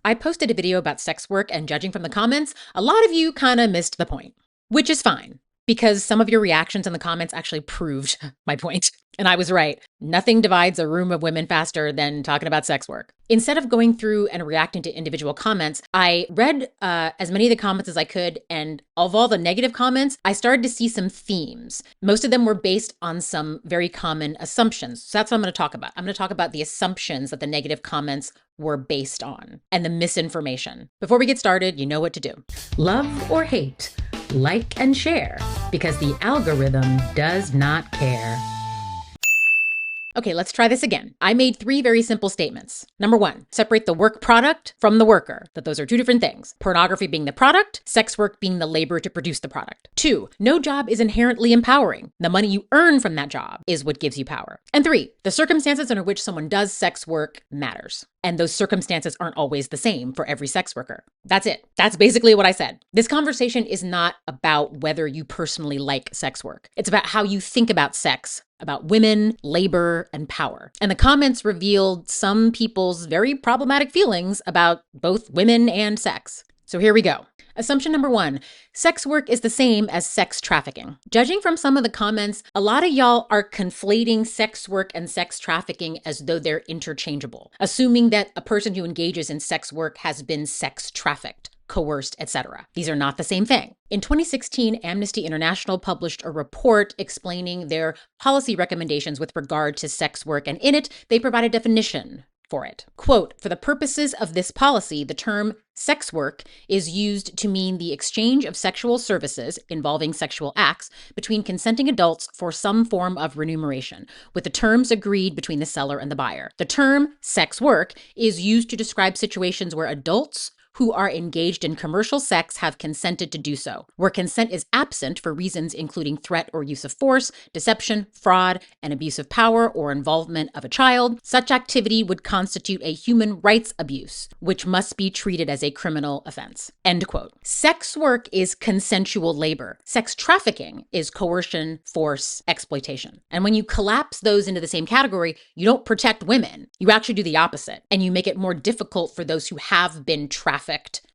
I posted a video about sex work, and judging from the comments, a lot of you kind of missed the point, which is fine because some of your reactions in the comments actually proved my point. And I was right. Nothing divides a room of women faster than talking about sex work. Instead of going through and reacting to individual comments, I read as many of the comments as I could. And of all the negative comments, I started to see some themes. Most of them were based on some very common assumptions. So that's what I'm going to talk about. I'm going to talk about the assumptions that the negative comments were based on and the misinformation. Before we get started, you know what to do. Love or hate, like and share, because the algorithm does not care. Okay, let's try this again. I made 3 very simple statements. Number 1, separate the work product from the worker, that those are 2 different things. Pornography being the product, sex work being the labor to produce the product. 2, no job is inherently empowering. The money you earn from that job is what gives you power. And 3, the circumstances under which someone does sex work matters. And those circumstances aren't always the same for every sex worker. That's it. That's basically what I said. This conversation is not about whether you personally like sex work. It's about how you think about sex, about women, labor, and power. And the comments revealed some people's very problematic feelings about both women and sex. So here we go. Assumption number 1, sex work is the same as sex trafficking. Judging from some of the comments, a lot of y'all are conflating sex work and sex trafficking as though they're interchangeable, assuming that a person who engages in sex work has been sex trafficked, coerced, etc. These are not the same thing. In 2016, Amnesty International published a report explaining their policy recommendations with regard to sex work, and in it, they provide a definition for it. Quote, for the purposes of this policy, the term sex work is used to mean the exchange of sexual services involving sexual acts between consenting adults for some form of remuneration, with the terms agreed between the seller and the buyer. The term sex work is used to describe situations where adults who are engaged in commercial sex have consented to do so, where consent is absent for reasons including threat or use of force, deception, fraud, and abuse of power or involvement of a child. Such activity would constitute a human rights abuse, which must be treated as a criminal offense. End quote. Sex work is consensual labor. Sex trafficking is coercion, force, exploitation. And when you collapse those into the same category, you don't protect women. You actually do the opposite, and you make it more difficult for those who have been trafficked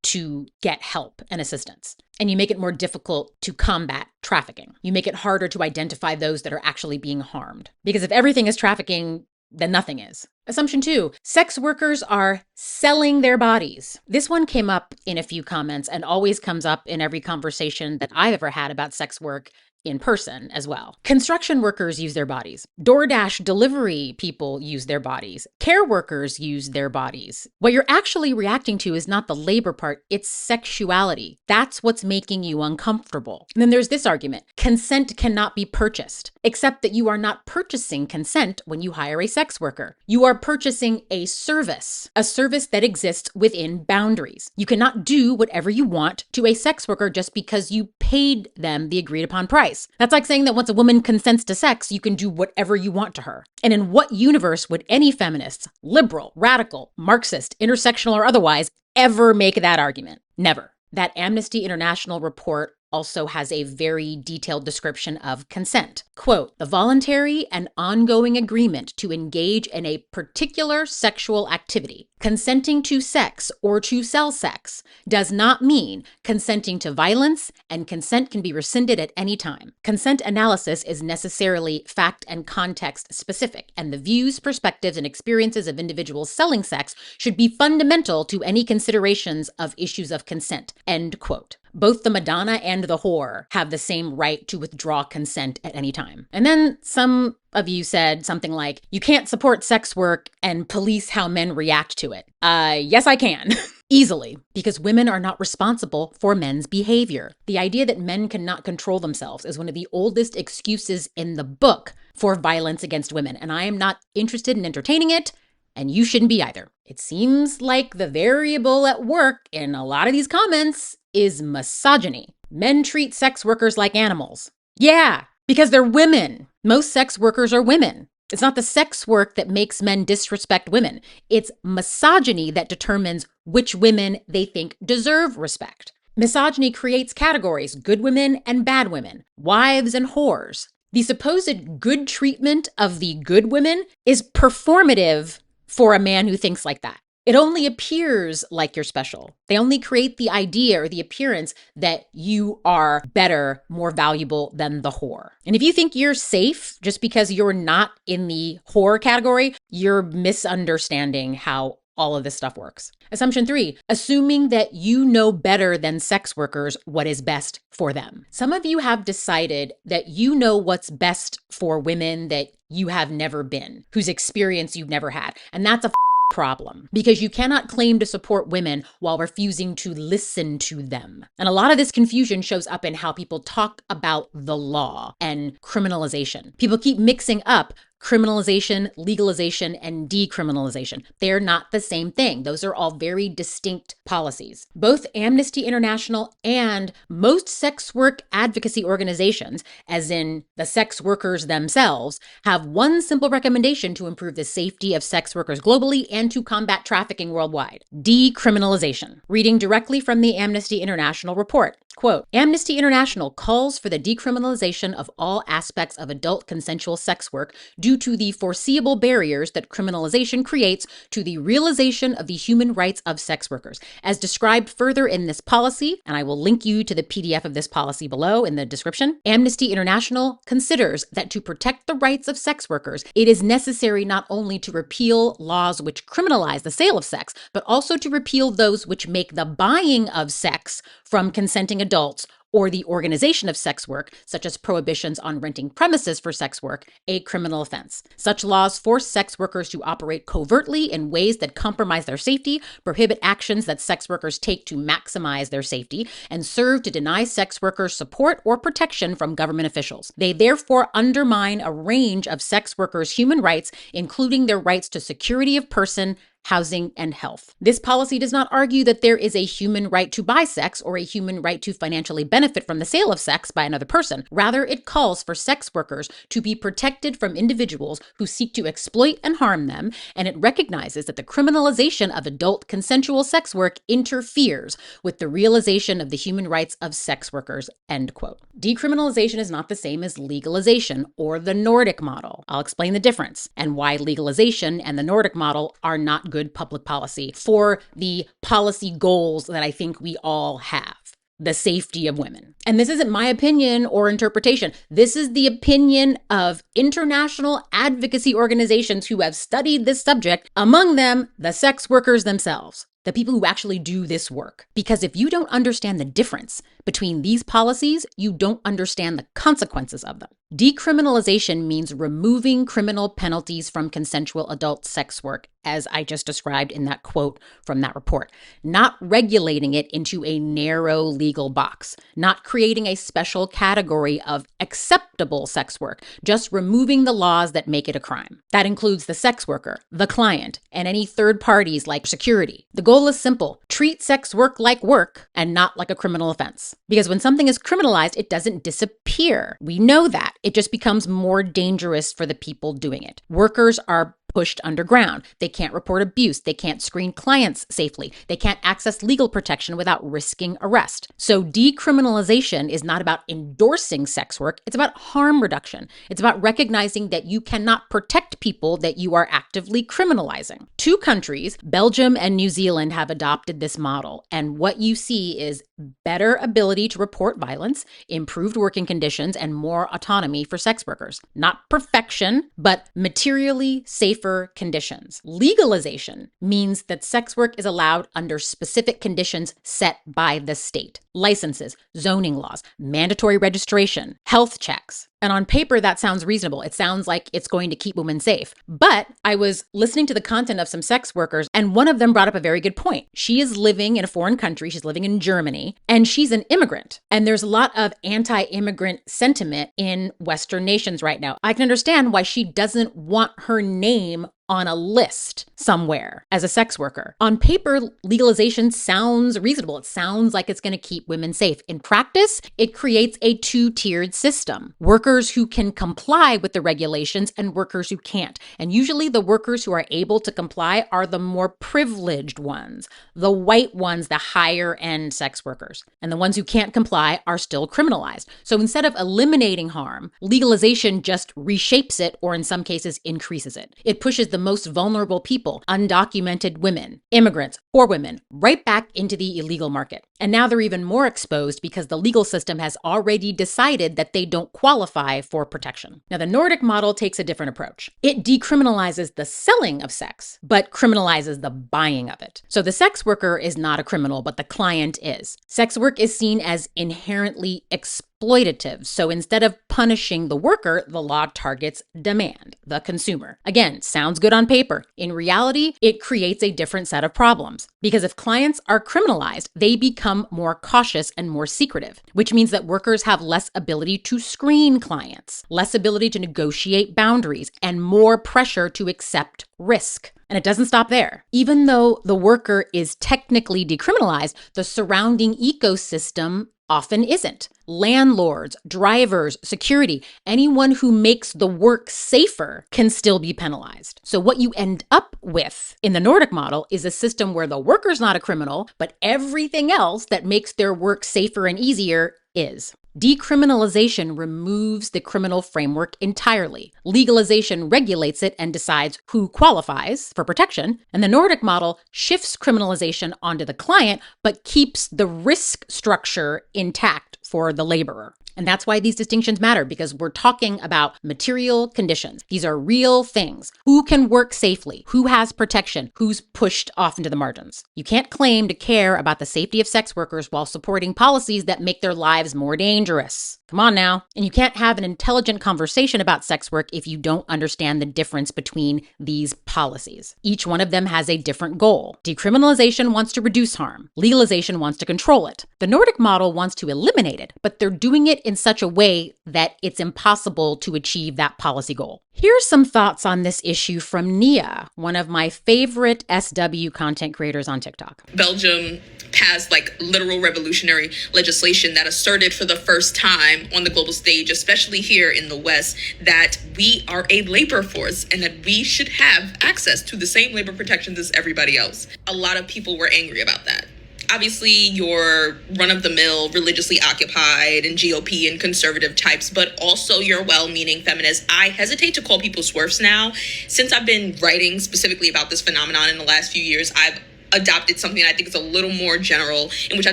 to get help and assistance. And you make it more difficult to combat trafficking. You make it harder to identify those that are actually being harmed. Because if everything is trafficking, then nothing is. Assumption 2, sex workers are selling their bodies. This one came up in a few comments and always comes up in every conversation that I've ever had about sex work in person as well. Construction workers use their bodies. DoorDash delivery people use their bodies. Care workers use their bodies. What you're actually reacting to is not the labor part, it's sexuality. That's what's making you uncomfortable. And then there's this argument. Consent cannot be purchased, except that you are not purchasing consent when you hire a sex worker. You are purchasing a service that exists within boundaries. You cannot do whatever you want to a sex worker just because you paid them the agreed upon price. That's like saying that once a woman consents to sex, you can do whatever you want to her. And in what universe would any feminists, liberal, radical, Marxist, intersectional, or otherwise, ever make that argument? Never. That Amnesty International report also has a very detailed description of consent. Quote, the voluntary and ongoing agreement to engage in a particular sexual activity, consenting to sex or to sell sex, does not mean consenting to violence, and consent can be rescinded at any time. Consent analysis is necessarily fact and context specific, and the views, perspectives, and experiences of individuals selling sex should be fundamental to any considerations of issues of consent. End quote. Both the Madonna and the whore have the same right to withdraw consent at any time. And then some of you said something like, you can't support sex work and police how men react to it. Yes, I can. Easily, because women are not responsible for men's behavior. The idea that men cannot control themselves is one of the oldest excuses in the book for violence against women, and I am not interested in entertaining it, and you shouldn't be either. It seems like the variable at work in a lot of these comments is misogyny. Men treat sex workers like animals. Yeah, because they're women. Most sex workers are women. It's not the sex work that makes men disrespect women. It's misogyny that determines which women they think deserve respect. Misogyny creates categories, good women and bad women, wives and whores. The supposed good treatment of the good women is performative for a man who thinks like that. It only appears like you're special. They only create the idea or the appearance that you are better, more valuable than the whore. And if you think you're safe just because you're not in the whore category, you're misunderstanding how all of this stuff works. Assumption 3, assuming that you know better than sex workers what is best for them. Some of you have decided that you know what's best for women that you have never been, whose experience you've never had. And that's a problem, because you cannot claim to support women while refusing to listen to them. And a lot of this confusion shows up in how people talk about the law and criminalization. People keep mixing up criminalization, legalization, and decriminalization. They're not the same thing. Those are all very distinct policies. Both Amnesty International and most sex work advocacy organizations, as in the sex workers themselves, have one simple recommendation to improve the safety of sex workers globally and to combat trafficking worldwide: decriminalization. Reading directly from the Amnesty International report. Quote, Amnesty International calls for the decriminalization of all aspects of adult consensual sex work due to the foreseeable barriers that criminalization creates to the realization of the human rights of sex workers. As described further in this policy, and I will link you to the PDF of this policy below in the description, Amnesty International considers that to protect the rights of sex workers, it is necessary not only to repeal laws which criminalize the sale of sex, but also to repeal those which make the buying of sex from consenting adults or the organization of sex work, such as prohibitions on renting premises for sex work, a criminal offense. Such laws force sex workers to operate covertly in ways that compromise their safety, prohibit actions that sex workers take to maximize their safety, and serve to deny sex workers support or protection from government officials. They therefore undermine a range of sex workers' human rights, including their rights to security of person, housing, and health. This policy does not argue that there is a human right to buy sex or a human right to financially benefit from the sale of sex by another person. Rather, it calls for sex workers to be protected from individuals who seek to exploit and harm them, and it recognizes that the criminalization of adult consensual sex work interferes with the realization of the human rights of sex workers, end quote. Decriminalization is not the same as legalization or the Nordic model. I'll explain the difference and why legalization and the Nordic model are not good public policy for the policy goals that I think we all have. The safety of women. And this isn't my opinion or interpretation. This is the opinion of international advocacy organizations who have studied this subject, among them the sex workers themselves, the people who actually do this work. Because if you don't understand the difference between these policies, you don't understand the consequences of them. Decriminalization means removing criminal penalties from consensual adult sex work, as I just described in that quote from that report, not regulating it into a narrow legal box, not creating a special category of acceptable sex work, just removing the laws that make it a crime. That includes the sex worker, the client, and any third parties like security. The goal is simple: treat sex work like work and not like a criminal offense. Because when something is criminalized, it doesn't disappear. We know that. It just becomes more dangerous for the people doing it. Workers are pushed underground. They can't report abuse. They can't screen clients safely. They can't access legal protection without risking arrest. So decriminalization is not about endorsing sex work. It's about harm reduction. It's about recognizing that you cannot protect people that you are actively criminalizing. 2 countries, Belgium and New Zealand, have adopted this model. And what you see is better ability to report violence, improved working conditions, and more autonomy for sex workers. Not perfection, but materially safer conditions. Legalization means that sex work is allowed under specific conditions set by the state. Licenses, zoning laws, mandatory registration, health checks. And on paper, that sounds reasonable. It sounds like it's going to keep women safe. But I was listening to the content of some sex workers, and one of them brought up a very good point. She is living in a foreign country. She's living in Germany, and she's an immigrant. And there's a lot of anti-immigrant sentiment in Western nations right now. I can understand why she doesn't want her name on a list somewhere as a sex worker. On paper, legalization sounds reasonable. It sounds like it's going to keep women safe. In practice, it creates a 2-tiered system. Workers who can comply with the regulations and workers who can't. And usually the workers who are able to comply are the more privileged ones, the white ones, the higher end sex workers. And the ones who can't comply are still criminalized. So instead of eliminating harm, legalization just reshapes it, or in some cases increases it. It pushes the most vulnerable people, undocumented women, immigrants, poor women, right back into the illegal market. And now they're even more exposed because the legal system has already decided that they don't qualify for protection. Now, the Nordic model takes a different approach. It decriminalizes the selling of sex, but criminalizes the buying of it. So the sex worker is not a criminal, but the client is. Sex work is seen as inherently exploitative. So instead of punishing the worker, the law targets demand, the consumer. Again, sounds good on paper. In reality, it creates a different set of problems. Because if clients are criminalized, they become more cautious and more secretive, which means that workers have less ability to screen clients, less ability to negotiate boundaries, and more pressure to accept risk. And it doesn't stop there. Even though the worker is technically decriminalized, the surrounding ecosystem often isn't. Landlords, drivers, security, anyone who makes the work safer can still be penalized. So what you end up with in the Nordic model is a system where the worker's not a criminal, but everything else that makes their work safer and easier is. Decriminalization removes the criminal framework entirely. Legalization regulates it and decides who qualifies for protection. And the Nordic model shifts criminalization onto the client, but keeps the risk structure intact for the laborer. And that's why these distinctions matter, because we're talking about material conditions. These are real things. Who can work safely? Who has protection? Who's pushed off into the margins? You can't claim to care about the safety of sex workers while supporting policies that make their lives more dangerous. Come on now. And you can't have an intelligent conversation about sex work if you don't understand the difference between these policies. Each one of them has a different goal. Decriminalization wants to reduce harm. Legalization wants to control it. The Nordic model wants to eliminate it, but they're doing it in such a way that it's impossible to achieve that policy goal. Here's some thoughts on this issue from Nia, one of my favorite SW content creators on TikTok. Belgium passed literal revolutionary legislation that asserted for the first time on the global stage, especially here in the West, that we are a labor force and that we should have access to the same labor protections as everybody else. A lot of people were angry about that. Obviously, your run-of-the-mill, religiously occupied and GOP and conservative types, but also your well-meaning feminists. I hesitate to call people swerfs now. Since I've been writing specifically about this phenomenon in the last few years, I've adopted something I think is a little more general, in which I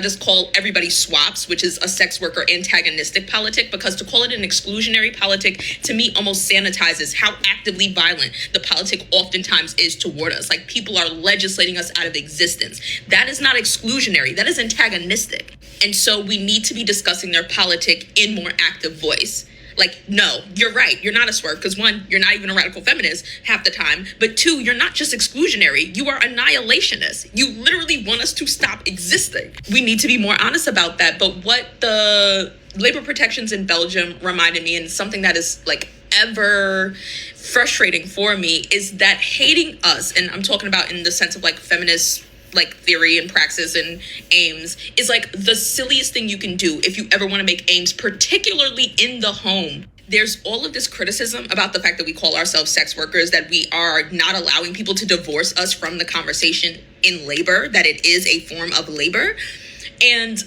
just call everybody swaps, which is a sex worker antagonistic politic, because to call it an exclusionary politic, to me, almost sanitizes how actively violent the politic oftentimes is toward us. People are legislating us out of existence. That is not exclusionary. That is antagonistic. And so we need to be discussing their politic in more active voice. No, you're right. You're not a swerve because, one, you're not even a radical feminist half the time. But two, you're not just exclusionary. You are annihilationist. You literally want us to stop existing. We need to be more honest about that. But what the labor protections in Belgium reminded me, and something that is ever frustrating for me, is that hating us, and I'm talking about in the sense of feminist theory and praxis and aims, is the silliest thing you can do if you ever want to make aims, particularly in the home. There's all of this criticism about the fact that we call ourselves sex workers, that we are not allowing people to divorce us from the conversation in labor, that it is a form of labor. And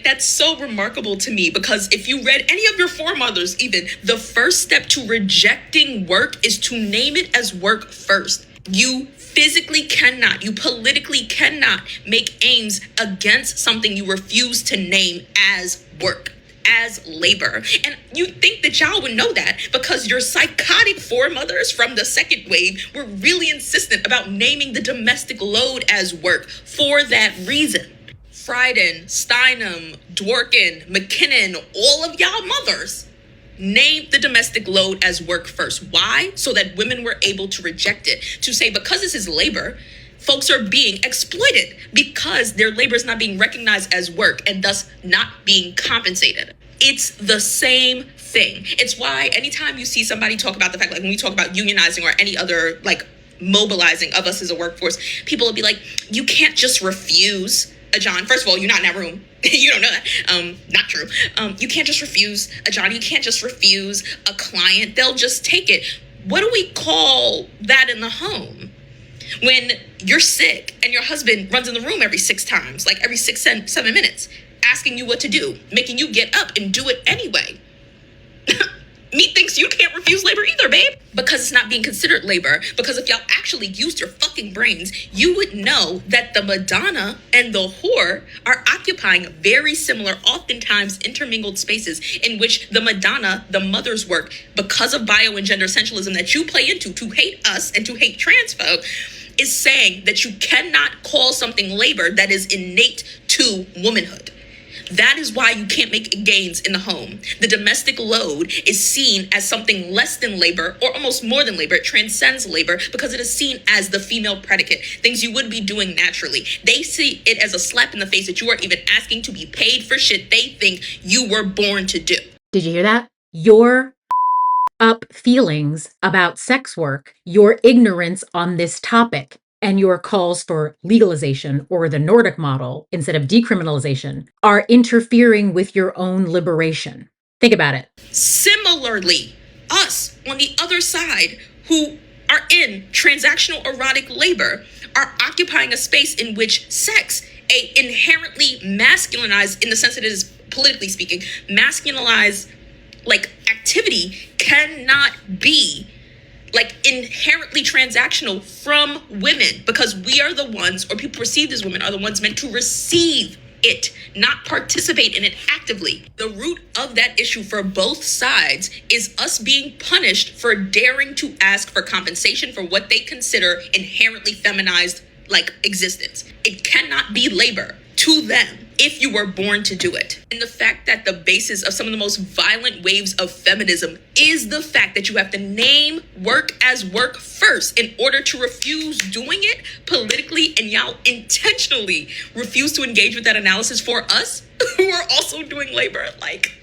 that's so remarkable to me, because if you read any of your foremothers, even, the first step to rejecting work is to name it as work first. You physically cannot, you politically cannot make aims against something you refuse to name as work, as labor. And you think that y'all would know that because your psychotic foremothers from the second wave were really insistent about naming the domestic load as work for that reason. Frieden, Steinem, Dworkin, McKinnon, all of y'all mothers named the domestic load as work first. Why? So that women were able to reject it, to say, because this is labor, folks are being exploited because their labor is not being recognized as work and thus not being compensated. It's the same thing. It's why anytime you see somebody talk about the fact, when we talk about unionizing or any other mobilizing of us as a workforce, people will be like, you can't just refuse a John. First of all, you're not in that room. You don't know that. Not true. You can't just refuse a John. You can't just refuse a client. They'll just take it. What do we call that in the home? When you're sick and your husband runs in the room every 6 times, every 7 minutes, asking you what to do, making you get up and do it anyway. Me thinks you can't refuse labor either, babe. Because it's not being considered labor. Because if y'all actually used your fucking brains, you would know that the Madonna and the whore are occupying very similar, oftentimes intermingled spaces in which the Madonna, the mother's work, because of bio and gender essentialism that you play into to hate us and to hate trans folk, is saying that you cannot call something labor that is innate to womanhood. That is why you can't make gains in the home. The domestic load is seen as something less than labor, or almost more than labor. It transcends labor because it is seen as the female predicate, things you would be doing naturally. They see it as a slap in the face that you are even asking to be paid for shit they think you were born to do. Did you hear that? Your up feelings about sex work, your ignorance on this topic, and your calls for legalization or the Nordic model instead of decriminalization are interfering with your own liberation. Think about it. Similarly, us on the other side who are in transactional erotic labor are occupying a space in which sex, a inherently masculinized, in the sense that it is politically speaking, masculinized like activity, cannot be like inherently transactional from women, because we are the ones, or people perceived as women are the ones meant to receive it, not participate in it actively. The root of that issue for both sides is us being punished for daring to ask for compensation for what they consider inherently feminized like existence. It cannot be labor to them if you were born to do it. And the fact that the basis of some of the most violent waves of feminism is the fact that you have to name work as work first in order to refuse doing it politically, and y'all intentionally refuse to engage with that analysis for us who are also doing labor. Like,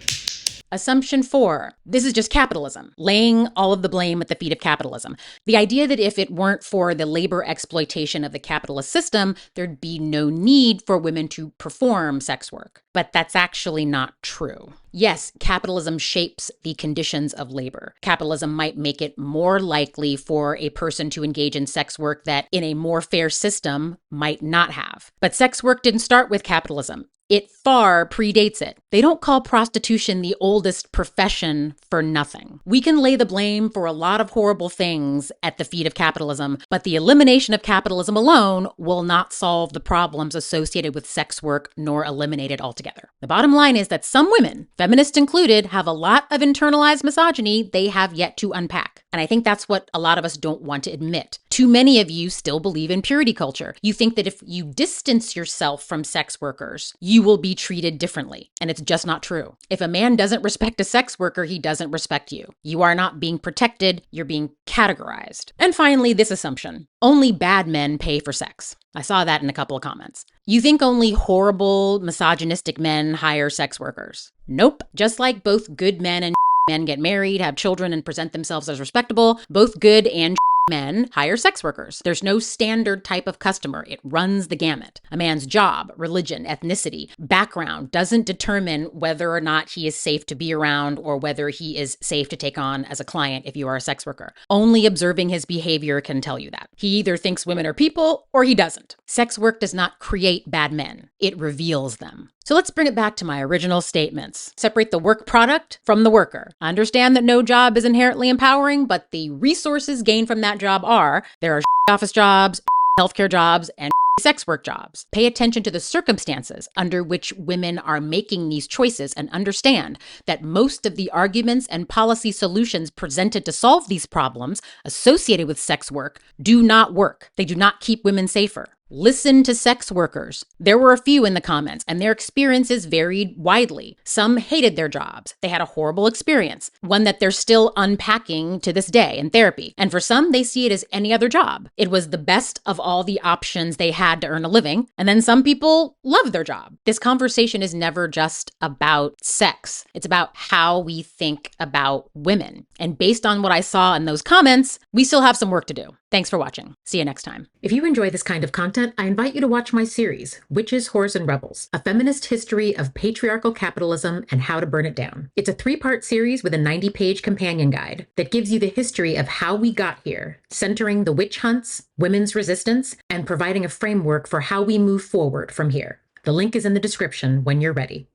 Assumption 4, this is just capitalism, laying all of the blame at the feet of capitalism. The idea that if it weren't for the labor exploitation of the capitalist system, there'd be no need for women to perform sex work. But that's actually not true. Yes, capitalism shapes the conditions of labor. Capitalism might make it more likely for a person to engage in sex work that in a more fair system might not have. But sex work didn't start with capitalism. It far predates it. They don't call prostitution the oldest profession for nothing. We can lay the blame for a lot of horrible things at the feet of capitalism, but the elimination of capitalism alone will not solve the problems associated with sex work nor eliminate it altogether. The bottom line is that some women, feminists included, have a lot of internalized misogyny they have yet to unpack. And I think that's what a lot of us don't want to admit. Too many of you still believe in purity culture. You think that if you distance yourself from sex workers, you will be treated differently. And it's just not true. If a man doesn't respect a sex worker, he doesn't respect you. You are not being protected, you're being categorized. And finally, this assumption. Only bad men pay for sex. I saw that in a couple of comments. You think only horrible, misogynistic men hire sex workers? Nope. Just like both good men and men get married, have children, and present themselves as respectable, both good and men hire sex workers. There's no standard type of customer. It runs the gamut. A man's job, religion, ethnicity, background doesn't determine whether or not he is safe to be around or whether he is safe to take on as a client if you are a sex worker. Only observing his behavior can tell you that. He either thinks women are people or he doesn't. Sex work does not create bad men. It reveals them. So let's bring it back to my original statements. Separate the work product from the worker. Understand that no job is inherently empowering, but the resources gained from that job are, there are office jobs, healthcare jobs, and sex work jobs. Pay attention to the circumstances under which women are making these choices and understand that most of the arguments and policy solutions presented to solve these problems associated with sex work do not work. They do not keep women safer. Listen to sex workers. There were a few in the comments, and their experiences varied widely. Some hated their jobs. They had a horrible experience, one that they're still unpacking to this day in therapy. And for some, they see it as any other job. It was the best of all the options they had to earn a living. And then some people love their job. This conversation is never just about sex. It's about how we think about women. And based on what I saw in those comments, we still have some work to do. Thanks for watching. See you next time. If you enjoy this kind of content, I invite you to watch my series, Witches, Whores, and Rebels, a feminist history of patriarchal capitalism and how to burn it down. It's a 3-part series with a 90-page companion guide that gives you the history of how we got here, centering the witch hunts, women's resistance, and providing a framework for how we move forward from here. The link is in the description when you're ready.